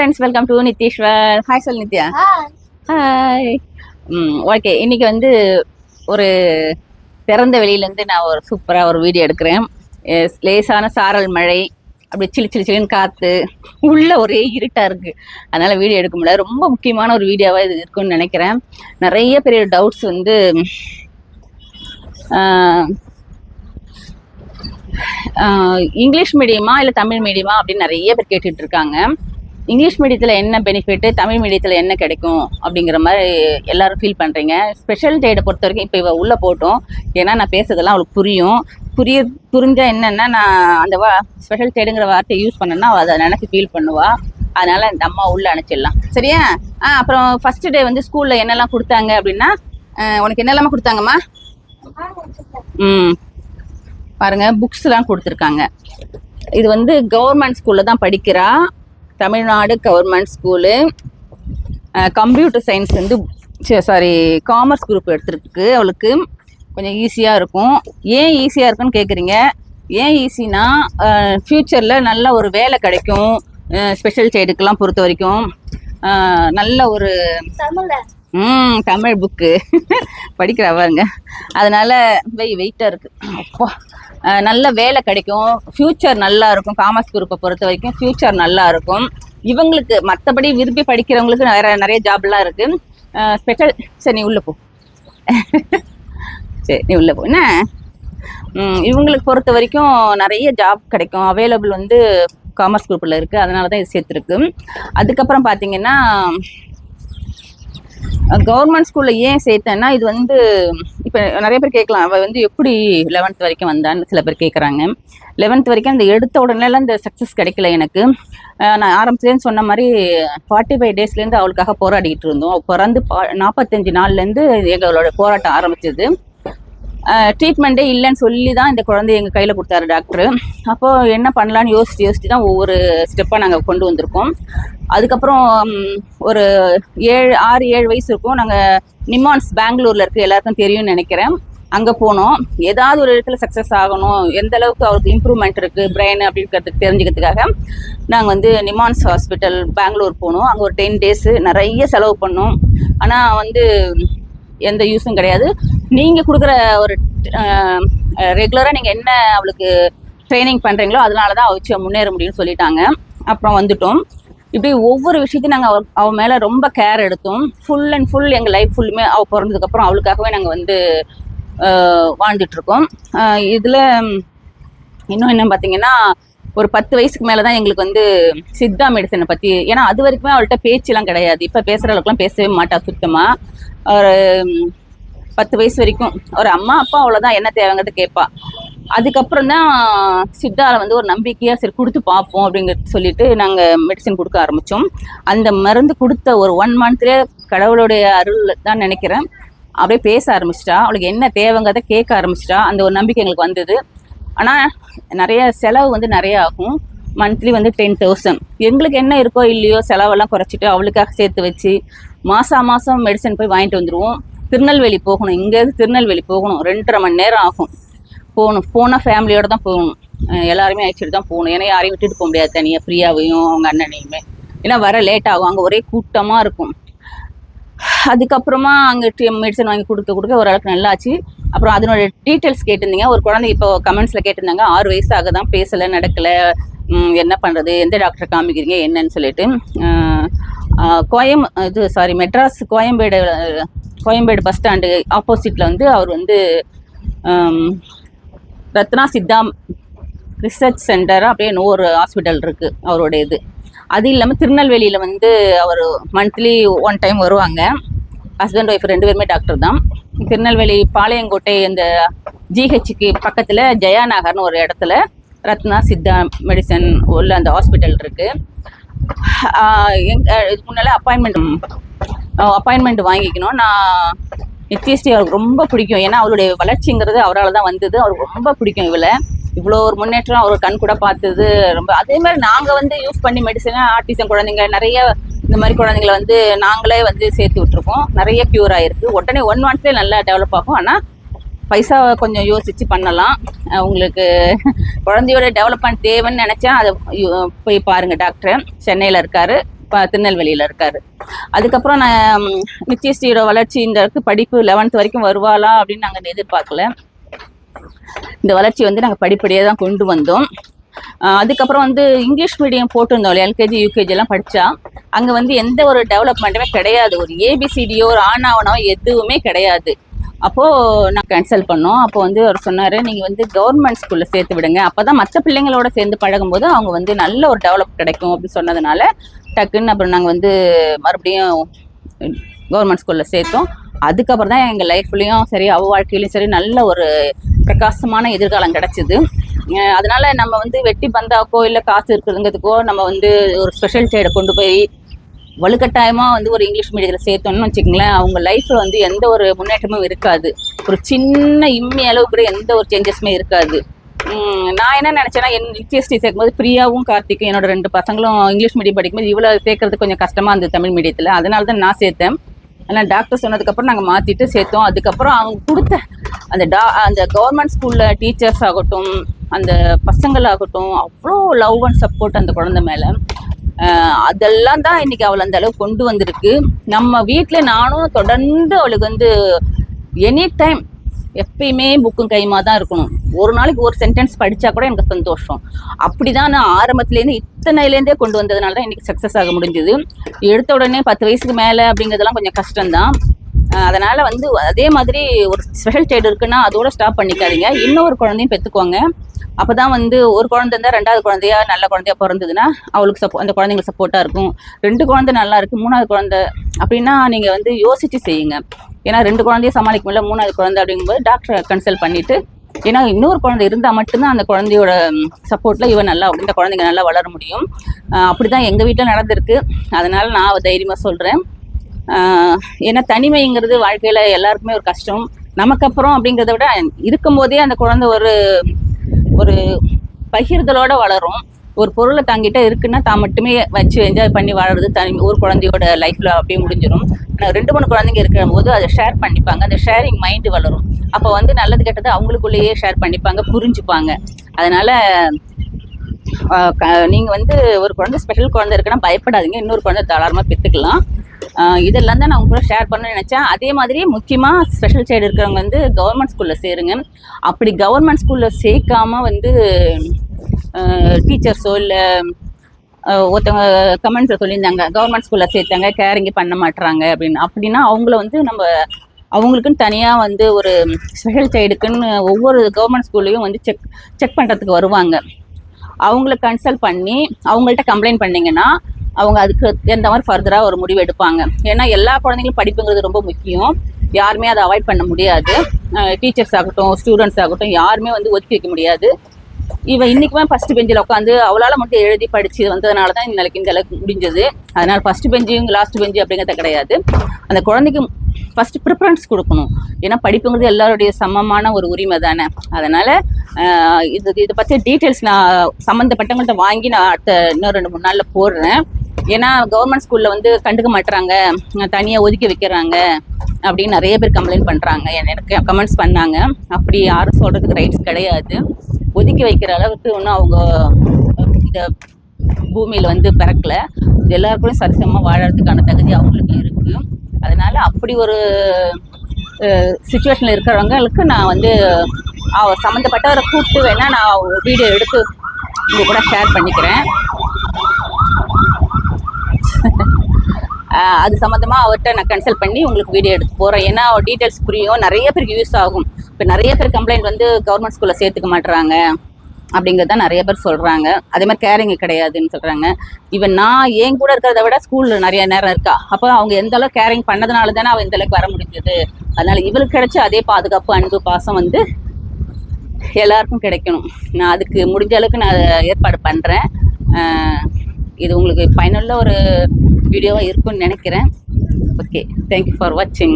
Friends, welcome to Nitheeswar. Hi சொல் Nithya. Hi. Okay, இன்னைக்கு வந்து ஒரு திறந்த வெளியிலேருந்து நான் ஒரு சூப்பராக ஒரு வீடியோ எடுக்கிறேன். லேசான சாரல் மழை, அப்படி சிலு சிலு சிலுன்னு காற்று, உள்ள ஒரே இருட்டாக இருக்குது. அதனால் வீடியோ எடுக்க முடியல. ரொம்ப முக்கியமான ஒரு வீடியோவாக இது இருக்குன்னு நினைக்கிறேன். நிறைய பெரிய டவுட்ஸ் வந்து இங்கிலீஷ் மீடியமா இல்லை தமிழ் மீடியமா அப்படின்னு நிறைய பேர் கேட்டுட்டு இருக்காங்க. இங்கிலீஷ் மீடியத்தில் என்ன பெனிஃபிட்டு, தமிழ் மீடியத்தில் என்ன கிடைக்கும் அப்படிங்கிற மாதிரி எல்லாரும் ஃபீல் பண்ணுறீங்க. ஸ்பெஷல் டேடை பொறுத்த வரைக்கும் இப்போ உள்ளே போட்டோம், ஏன்னா நான் பேசுறதெல்லாம் அவளுக்கு புரிஞ்சால் என்னென்னா நான் அந்த ஸ்பெஷல் டேடுங்கிற வார்த்தையை யூஸ் பண்ணேன்னா அதை நினச்சி ஃபீல் பண்ணுவா. அதனால் இந்த அம்மா உள்ளே அனுப்பிச்சிடலாம், சரியா? அப்புறம் ஃபஸ்ட்டு டே வந்து ஸ்கூலில் என்னெல்லாம் கொடுத்தாங்க அப்படின்னா, உனக்கு என்னெல்லாமா கொடுத்தாங்கம்மா? பாருங்க, புக்ஸ்லாம் கொடுத்துருக்காங்க. இது வந்து கவர்மெண்ட் ஸ்கூலில் தான் படிக்கிறா, Tamil Nadu government school. Computer science வந்து காமர்ஸ் குரூப் எடுத்துருக்கு. அவளுக்கு கொஞ்சம் ஈஸியாக இருக்கும். ஏன் ஈஸியாக இருக்குன்னு கேட்குறீங்க. ஏன் ஈஸினா, ஃப்யூச்சரில் நல்ல ஒரு வேலை கிடைக்கும். ஸ்பெஷல் சைடுக்கெல்லாம் பொறுத்த வரைக்கும் நல்ல ஒரு தமிழ் புக்கு படிக்கிறவங்க, அதனால வெயிட்டாக இருக்குது. அப்போ நல்ல வேலை கிடைக்கும், ஃப்யூச்சர் நல்லா இருக்கும். காமர்ஸ் குரூப்பை பொறுத்த வரைக்கும் ஃப்யூச்சர் நல்லா இருக்கும் இவங்களுக்கு. மற்றபடி விரும்பி படிக்கிறவங்களுக்கு நிறைய ஜாப்லாம் இருக்குது. ஸ்பெஷல் சரி, நீ உள்ளே போ. சரி, நீ உள்ளே போ. என்ன இவங்களுக்கு பொறுத்த வரைக்கும் நிறைய ஜாப் கிடைக்கும். அவைலபிள் வந்து காமர்ஸ் குரூப்பில் இருக்குது, அதனால தான் இது சேர்த்துருக்கு. அதுக்கப்புறம் பார்த்தீங்கன்னா, கவர்மெண்ட் ஸ்கூலில் ஏன் சேர்த்தேன்னா, இது வந்து இப்போ நிறைய பேர் கேட்கலாம், அவள் வந்து எப்படி 11th வரைக்கும் வந்தான்னு சில பேர் கேட்குறாங்க. 11th வரைக்கும் அந்த எடுத்த உடனேலாம் இந்த சக்ஸஸ் கிடைக்கல எனக்கு. நான் ஆரம்பத்துலேருந்து சொன்ன மாதிரி 45 டேஸ்லேருந்து அவளுக்காக போராடிக்கிட்டு இருந்தோம். பிறந்து 45 நாள்லேருந்து எங்களோட போராட்டம் ஆரம்பிச்சது. ட்ரீட்மெண்ட்டே இல்லைன்னு சொல்லி தான் இந்த குழந்தைய எங்கள் கையில் கொடுத்தாரு டாக்டரு. அப்போது என்ன பண்ணலான்னு யோசிச்சு தான் ஒவ்வொரு ஸ்டெப்பாக நாங்கள் கொண்டு வந்திருக்கோம். அதுக்கப்புறம் ஒரு 6-7 வயசு இருக்கும். நாங்கள் நிமான்ஸ் பெங்களூரில் இருக்குது, எல்லாருக்கும் தெரியும்னு நினைக்கிறேன். அங்கே போனோம். ஏதாவது ஒரு இடத்துல சக்ஸஸ் ஆகணும், எந்த அளவுக்கு அவருக்கு இம்ப்ரூவ்மெண்ட் இருக்குது பிரெயின் அப்படிங்கிறதுக்கு தெரிஞ்சுக்கிறதுக்காக நாங்கள் வந்து நிமான்ஸ் ஹாஸ்பிட்டல் பெங்களூர் போனோம். அங்கே ஒரு 10 டேஸு நிறைய செலவு பண்ணோம். ஆனால் வந்து எந்த யூஸும் கிடையாது. நீங்கள் கொடுக்குற ஒரு ரெகுலராக நீங்கள் என்ன அவளுக்கு ட்ரைனிங் பண்ணுறீங்களோ அதனால தான் வச்சு முன்னேற முடியும்னு சொல்லிட்டாங்க. அப்புறம் வந்துட்டோம். இப்படி ஒவ்வொரு விஷயத்தையும் நாங்கள் அவள் மேலே ரொம்ப கேர் எடுத்தோம். ஃபுல் அண்ட் ஃபுல் எங்கள் லைஃப் ஃபுல்லுமே அவள் பிறந்ததுக்கப்புறம் அவளுக்காகவே நாங்கள் வந்து வாழ்ந்துட்டுருக்கோம். இதில் இன்னும் என்ன பார்த்தீங்கன்னா, ஒரு 10 வயசுக்கு மேலே தான் எங்களுக்கு வந்து சித்தா மெடிசனை பற்றி, ஏன்னா அது வரைக்குமே அவள்கிட்ட பேச்செல்லாம் கிடையாது. இப்போ பேசுகிற அளவுக்குலாம் பேசவே மாட்டா சுத்தமாக. ஒரு 10 வயசு வரைக்கும் ஒரு அம்மா அப்பா அவ்வளோதான், என்ன தேவைங்கிறது கேட்பா. அதுக்கப்புறம் தான் சித்தாவில் வந்து ஒரு நம்பிக்கையாக சரி கொடுத்து பார்ப்போம் அப்படிங்கிறது சொல்லிட்டு நாங்கள் மெடிசன் கொடுக்க ஆரம்பித்தோம். அந்த மருந்து கொடுத்த ஒரு 1 மந்த்லேயே கடவுளுடைய அருள் தான் நினைக்கிறேன், அப்படியே பேச ஆரம்பிச்சிட்டா. அவளுக்கு என்ன தேவைங்கிறத கேட்க ஆரம்பிச்சிட்டா. அந்த ஒரு நம்பிக்கை எங்களுக்கு வந்தது. ஆனால் நிறைய செலவு வந்து நிறைய ஆகும். மந்த்லி வந்து 10,000. எங்களுக்கு என்ன இருக்கோ இல்லையோ செலவெல்லாம் குறைச்சிட்டு அவளுக்காக சேர்த்து வச்சு மாதம் மெடிசன் போய் வாங்கிட்டு வந்துடுவோம். திருநெல்வேலி போகணும், இங்கேருந்து திருநெல்வேலி போகணும், 2.5 மணி நேரம் ஆகும். போனால் ஃபேமிலியோடு தான் போகணும். எல்லாருமே அழைச்சிட்டு தான் போகணும், ஏன்னா யாரையும் விட்டுட்டு போக முடியாது தனியாக, ஃப்ரீயாவையும் அவங்க அண்ணனையுமே. ஏன்னா வர லேட் ஆகும், அங்கே ஒரே கூட்டமாக இருக்கும். அதுக்கப்புறமா அங்கே மெடிசன் வாங்கி கொடுக்க ஓரளவுக்கு நல்லாச்சு. அப்புறம் அதனோட டீட்டெயில்ஸ் கேட்டிருந்தீங்க. ஒரு குழந்தை இப்போ கமெண்ட்ஸில் கேட்டிருந்தாங்க, 6 வயசாக தான் பேசலை, நடக்கலை, என்ன பண்ணுறது, எந்த டாக்டரை காமிக்கிறீங்க என்னன்னு சொல்லிட்டு. மெட்ராஸ் கோயம்பேடு பஸ் ஸ்டாண்டு ஆப்போசிட்டில் வந்து அவர் வந்து ரத்னா சித்தா ரிசர்ச் சென்டர் அப்படியே ஒரு ஹாஸ்பிட்டல் இருக்குது அவரோட இது. அது இல்லாமல் திருநெல்வேலியில் வந்து அவர் மந்த்லி 1 டைம் வருவாங்க. ஹஸ்பண்ட் ஒய்ஃப் 2 பேருமே டாக்டர் தான். திருநெல்வேலி பாளையங்கோட்டை அந்த ஜிஹெச்சுக்கு பக்கத்தில் ஜெயாநகர்னு ஒரு இடத்துல ரத்னா சித்தா மெடிசன் உள்ள அந்த ஹாஸ்பிட்டல் இருக்குது. இதுக்கு முன்னால் அப்பாயின்மெண்ட் வாங்கிக்கணும். நான் நித்யஸ்ரீ அவருக்கு ரொம்ப பிடிக்கும், ஏன்னா அவளுடைய வளர்ச்சிங்கிறது அவரால் தான் வந்தது. அவருக்கு ரொம்ப பிடிக்கும் இவ்வளோ ஒரு முன்னேற்றம் அவர் கண் கூட பார்த்தது ரொம்ப. அதே மாதிரி நாங்கள் வந்து யூஸ் பண்ணி மெடிசனை ஆர்டிசன் குழந்தைங்க நிறைய இந்த மாதிரி குழந்தைங்களை வந்து நாங்களே வந்து சேர்த்து விட்டுருக்கோம். நிறைய க்யூர் ஆகிருக்கு. உடனே 1 மந்த்லேயே நல்லா டெவலப் ஆகும். ஆனால் பைசா கொஞ்சம் யோசித்து பண்ணலாம். உங்களுக்கு குழந்தையோட டெவலப்மெண்ட் தேவைன்னு நினச்சா அதை போய் பாருங்கள். டாக்டர் சென்னையில் இருக்கார், திருநெல்வேலியில் இருக்காரு. அதுக்கப்புறம் நான் நித்யஸ்ரீயோட வளர்ச்சி இந்த படிப்பு 11th வரைக்கும் வருவாளா அப்படின்னு நாங்கள் எதிர்பார்க்கல. இந்த வளர்ச்சி வந்து நாங்கள் படிப்படியாக தான் கொண்டு வந்தோம். அதுக்கப்புறம் வந்து இங்கிலீஷ் மீடியம் போட்டிருந்தோம், எல்கேஜி யூகேஜி எல்லாம் படித்தா அங்கே வந்து எந்த ஒரு டெவலப்மெண்ட்டுமே கிடையாது. ஒரு ஏபிசிடியோ ஒரு ஆனாவனோ எதுவுமே கிடையாது. அப்போது நான் கேன்சல் பண்ணோம். அப்போ வந்து அவர் சொன்னார், நீங்கள் வந்து கவர்மெண்ட் ஸ்கூலில் சேர்த்து விடுங்க, அப்போ தான் மற்ற பிள்ளைங்களோட சேர்ந்து பழகும்போது அவங்க வந்து நல்ல ஒரு டெவலப் கிடைக்கும் அப்படின்னு சொன்னதுனால டக்குன்னு அப்புறம் நாங்கள் வந்து மறுபடியும் கவர்மெண்ட் ஸ்கூலில் சேர்த்தோம். அதுக்கப்புறம் தான் எங்கள் லைஃப்லேயும் சரி அவள் வாழ்க்கையிலையும் சரி நல்ல ஒரு பிரகாசமான எதிர்காலம் கிடச்சிது. அதனால நம்ம வந்து வெட்டி பந்தாக்கோ இல்லை காசு இருக்கிறதுங்கிறதுக்கோ நம்ம வந்து ஒரு ஸ்பெஷல் சைடை கொண்டு போய் வலுக்கட்டாயமாக வந்து ஒரு இங்கிலீஷ் மீடியத்தில் சேர்த்தோன்னு வச்சுக்கங்களேன், அவங்க லைஃப்பில் வந்து எந்த ஒரு முன்னேற்றமும் இருக்காது. ஒரு சின்ன இம்மி அளவு கூட எந்த ஒரு சேஞ்சஸுமே இருக்காது. நான் என்ன நினச்சேன்னா, என் நித்யஸ்ரீ சேர்க்கும்போது பிரியாவும் கார்த்திக்கும் என்னோட 2 பசங்களும் இங்கிலீஷ் மீடியம் படிக்கும்போது இவ்வளோ சேர்க்கறது கொஞ்சம் கஷ்டமாக இருந்தது தமிழ் மீடியத்தில். அதனால தான் நான் சேர்த்தேன். ஆனால் டாக்டர் சொன்னதுக்கப்புறம் நாங்கள் மாற்றிட்டு சேர்த்தோம். அதுக்கப்புறம் அவங்க கொடுத்த அந்த கவர்மெண்ட் ஸ்கூலில் டீச்சர்ஸ் ஆகட்டும், அந்த பசங்களாகட்டும், அவ்வளோ லவ் அண்ட் சப்போர்ட் அந்த குழந்தை மேலே. அதெல்லாம் தான் இன்னைக்கு அவளை அந்த அளவுக்கு கொண்டு வந்திருக்கு. நம்ம வீட்டில் நானும் தொடர்ந்து அவளுக்கு வந்து எனி டைம் எப்பயுமே புக்கும் கைமா தான் இருக்கணும். ஒரு நாளைக்கு ஒரு சென்டென்ஸ் படித்தா கூட எனக்கு சந்தோஷம். அப்படி தான் நான் ஆரம்பத்துலேருந்து இத்தனைலேருந்தே கொண்டு வந்ததுனால தான் இன்றைக்கி சக்ஸஸ் ஆக முடிஞ்சுது. எடுத்த உடனே 10 வயசுக்கு மேலே அப்படிங்கிறதெல்லாம் கொஞ்சம் கஷ்டம்தான். அதனால் வந்து அதே மாதிரி ஒரு ஸ்பெஷல் சைல்டு இருக்குன்னா அதோட ஸ்டாப் பண்ணிக்காதீங்க, இன்னொரு குழந்தையும் பெற்றுக்கோங்க. அப்போ தான் வந்து ஒரு குழந்தை இருந்தால் 2வது குழந்தையா நல்ல குழந்தையா பிறந்ததுன்னா அவளுக்கு அந்த குழந்தைங்களுக்கு சப்போர்ட்டாக இருக்கும். 2 குழந்தை நல்லா இருக்குது, 3வது குழந்தை அப்படின்னா நீங்கள் வந்து யோசித்து செய்யுங்க. ஏன்னா 2 குழந்தைய சமாளிக்க முடியல, 3வது குழந்தை அப்படிங்கும்போது டாக்டரை கன்சல்ட் பண்ணிவிட்டு, ஏன்னா இன்னொரு குழந்தை இருந்தால் மட்டும்தான் அந்த குழந்தையோட சப்போர்ட்டில் இந்த குழந்தைங்க நல்லா வளர முடியும். அப்படி தான் எங்கள் வீட்டில் நடந்திருக்கு. அதனால் நான் தைரியமாக சொல்கிறேன். ஏன்னா தனிமைங்கிறது வாழ்க்கையில் எல்லாருக்குமே ஒரு கஷ்டம். நமக்கு அப்புறம் அப்படிங்கிறத விட இருக்கும்போதே அந்த குழந்தை ஒரு பகிர்தலோட வளரும். ஒரு பொருளை தாங்கிட்ட இருக்குன்னா தான் மட்டுமே வச்சு என்ஜாய் பண்ணி வாழறது ஒரு குழந்தையோட லைஃப்பில் அப்படியே முடிஞ்சிடும். ஆனால் 2-3 குழந்தைங்க இருக்கிற போது அதை ஷேர் பண்ணிப்பாங்க, அந்த ஷேரிங் மைண்டு வளரும். அப்போ வந்து நல்லது கெட்டது அவங்களுக்குள்ளேயே ஷேர் பண்ணிப்பாங்க, புரிஞ்சுப்பாங்க. அதனால் நீங்கள் வந்து ஒரு குழந்தை ஸ்பெஷல் குழந்தை இருக்குன்னா பயப்படாதீங்க, இன்னொரு குழந்தை தாராளமாக பெற்றுக்கலாம். இதெல்லாம் தான் நான் உங்க கூட ஷேர் பண்ணணும்னு நினச்சேன். அதே மாதிரி முக்கியமாக ஸ்பெஷல் சைல்டு இருக்கிறவங்க வந்து கவர்மெண்ட் ஸ்கூலில் சேருங்க. அப்படி கவர்மெண்ட் ஸ்கூலில் சேர்க்காம வந்து டீச்சர்ஸோ இல்லை ஒருத்தவங்க கமெண்ட்ஸில் சொல்லியிருந்தாங்க, கவர்மெண்ட் ஸ்கூலில் சேர்த்தாங்க கேரிங்க பண்ண மாட்டுறாங்க அப்படின்னா அவங்கள வந்து நம்ம அவங்களுக்குன்னு தனியாக வந்து ஒரு ஸ்பெஷல் சைல்டுக்குன்னு ஒவ்வொரு கவர்மெண்ட் ஸ்கூல்லையும் வந்து செக் பண்ணுறதுக்கு வருவாங்க. அவங்கள கன்சல்ட் பண்ணி அவங்கள்ட்ட கம்ப்ளைண்ட் பண்ணிங்கன்னா அவங்க அதுக்கு எந்த மாதிரி ஃபர்தராக ஒரு முடிவு எடுப்பாங்க. ஏன்னா எல்லா குழந்தைங்களும் படிப்புங்கிறது ரொம்ப முக்கியம், யாருமே அதை அவாய்ட் பண்ண முடியாது. டீச்சர்ஸ் ஆகட்டும், ஸ்டூடெண்ட்ஸ் ஆகட்டும், யாருமே வந்து ஒதுக்கி வைக்க முடியாது. இவன் இன்றைக்குமே ஃபஸ்ட்டு பெஞ்சில் உட்காந்து அவளால் மட்டும் எழுதி படித்து வந்ததுனால தான் இந்த அளவுக்கு முடிஞ்சது. அதனால் ஃபஸ்ட்டு பெஞ்சு லாஸ்ட் பெஞ்சு அப்படிங்கிறத கிடையாது. அந்த குழந்தைக்கு ஃபஸ்ட்டு ப்ரிஃபரன்ஸ் கொடுக்கணும். ஏன்னா படிப்புங்கிறது எல்லாருடைய சமமான ஒரு உரிமை தானே. அதனால் இதை பற்றி டீட்டெயில்ஸ் நான் சம்மந்தப்பட்டவங்கள்ட்ட வாங்கி நான் இன்னும் 2-3 நாளில் போடுறேன். ஏன்னா கவர்மெண்ட் ஸ்கூலில் வந்து கண்டுக்க மாட்டுறாங்க, தனியாக ஒதுக்கி வைக்கிறாங்க அப்படின்னு நிறைய பேர் கம்ப்ளைண்ட் பண்ணுறாங்க, எனக்கு கமெண்ட்ஸ் பண்ணாங்க. அப்படி யாரும் சொல்கிறதுக்கு ரைட்ஸ் கிடையாது. ஒதுக்கி வைக்கிற அளவுக்கு ஒன்றும் அவங்க இந்த பூமியில் வந்து பிறக்கலை. எல்லாருக்கும் சரிசமமாக வாழறதுக்கான தகுதி அவங்களுக்கு இருக்குது. அதனால் அப்படி ஒரு சுச்சுவேஷனில் இருக்கிறவங்களுக்கு நான் வந்து சம்மந்தப்பட்டவரை கூப்பிட்டு வேணால் நான் வீடியோ எடுத்து உங்கள் கூட ஷேர் பண்ணிக்கிறேன். அது சம்மந்தமாக அவர்கிட்ட நான் கன்சல்ட் பண்ணி உங்களுக்கு வீடியோ எடுத்து போகிறேன். ஏன்னா அவர் டீட்டெயில்ஸ் புரியும், நிறைய பேருக்கு யூஸ் ஆகும். இப்போ நிறைய பேர் கம்ப்ளைண்ட் வந்து கவர்மெண்ட் ஸ்கூலில் சேர்த்துக்க மாட்டுறாங்க அப்படிங்கிறத நிறைய பேர் சொல்கிறாங்க. அதே மாதிரி கேரிங் கிடையாதுன்னு சொல்கிறாங்க. ஈவன் நான் என் கூட இருக்கிறத விட ஸ்கூலில் நிறைய நேரம் இருக்கா. அப்போ அவங்க எந்த அளவுக்கு கேரிங் பண்ணதுனால தானே அவள் இந்த அளவுக்கு வர முடிஞ்சது. அதனால் இவளுக்கு கிடைச்ச அதே பாதுகாப்பு, அன்பு, பாசம் வந்து எல்லாருக்கும் கிடைக்கணும். நான் அதுக்கு முடிஞ்ச அளவுக்கு நான் ஏற்பாடு பண்ணுறேன். இது உங்களுக்கு பயனுள்ள ஒரு வீடியோவாக இருக்கும்னு நினைக்கிறேன். ஓகே, தேங்க்யூ ஃபார் வாட்சிங்.